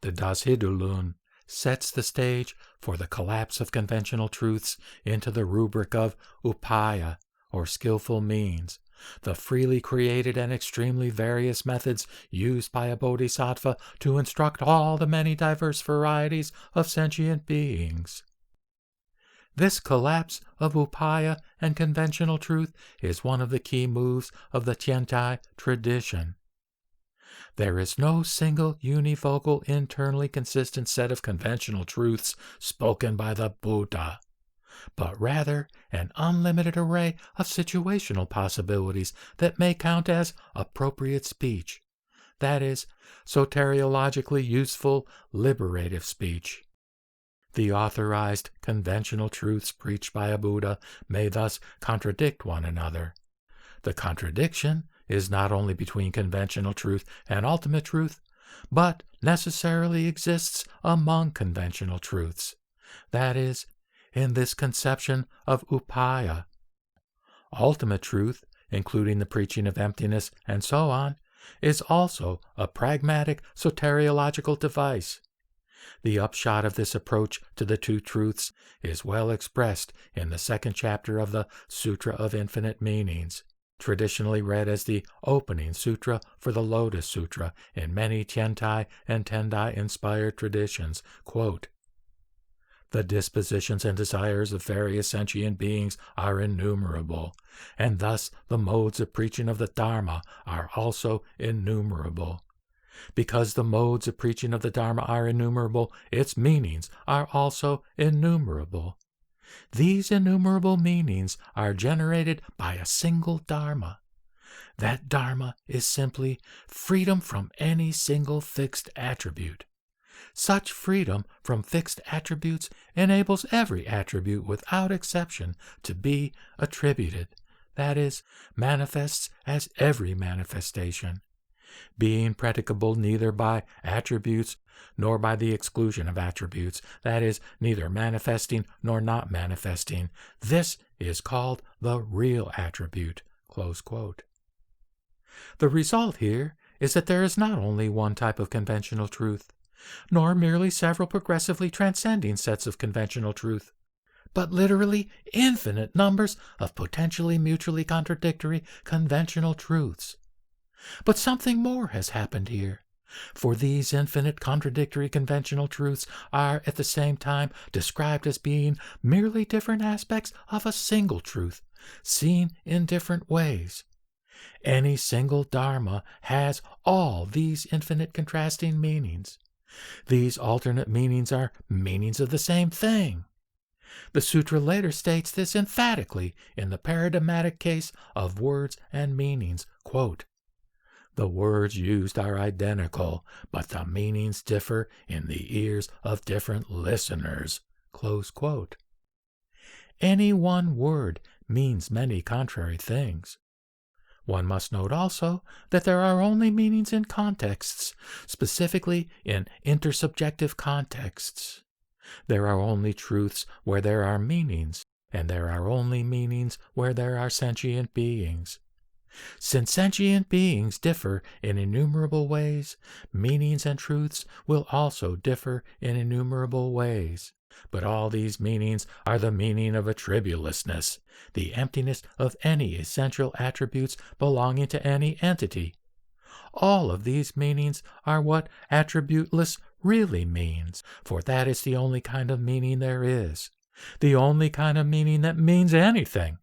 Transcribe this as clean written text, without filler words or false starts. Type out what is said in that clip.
the Das Hidulun, sets the stage for the collapse of conventional truths into the rubric of Upaya, or skillful means, the freely created and extremely various methods used by a bodhisattva to instruct all the many diverse varieties of sentient beings. This collapse of Upaya and conventional truth is one of the key moves of the Tiantai tradition. There is no single univocal, internally consistent set of conventional truths spoken by the Buddha, but rather an unlimited array of situational possibilities that may count as appropriate speech, that is, soteriologically useful, liberative speech. The authorized conventional truths preached by a Buddha may thus contradict one another. The contradiction is not only between conventional truth and ultimate truth, but necessarily exists among conventional truths, that is, in this conception of Upaya. Ultimate truth, including the preaching of emptiness and so on, is also a pragmatic soteriological device. The upshot of this approach to the two truths is well expressed in the second chapter of the Sutra of Infinite Meanings, traditionally read as the opening sutra for the Lotus Sutra in many Tiantai and Tendai-inspired traditions. Quote, "The dispositions and desires of various sentient beings are innumerable, and thus the modes of preaching of the Dharma are also innumerable. Because the modes of preaching of the Dharma are innumerable, its meanings are also innumerable. These innumerable meanings are generated by a single Dharma. That Dharma is simply freedom from any single fixed attribute. Such freedom from fixed attributes enables every attribute without exception to be attributed, that is, manifests as every manifestation. Being predicable neither by attributes nor by the exclusion of attributes, that is, neither manifesting nor not manifesting, this is called the real attribute." Close quote. The result here is that there is not only one type of conventional truth, nor merely several progressively transcending sets of conventional truth, but literally infinite numbers of potentially mutually contradictory conventional truths. But something more has happened here, for these infinite contradictory conventional truths are at the same time described as being merely different aspects of a single truth, seen in different ways. Any single Dharma has all these infinite contrasting meanings. These alternate meanings are meanings of the same thing. The sutra later states this emphatically in the paradigmatic case of words and meanings. Quote, "The words used are identical, but the meanings differ in the ears of different listeners." Close quote. Any one word means many contrary things. One must note also that there are only meanings in contexts, specifically in intersubjective contexts. There are only truths where there are meanings, and there are only meanings where there are sentient beings. Since sentient beings differ in innumerable ways, meanings and truths will also differ in innumerable ways. But all these meanings are the meaning of attributelessness, the emptiness of any essential attributes belonging to any entity. All of these meanings are what attributeless really means, for that is the only kind of meaning there is, the only kind of meaning that means anything.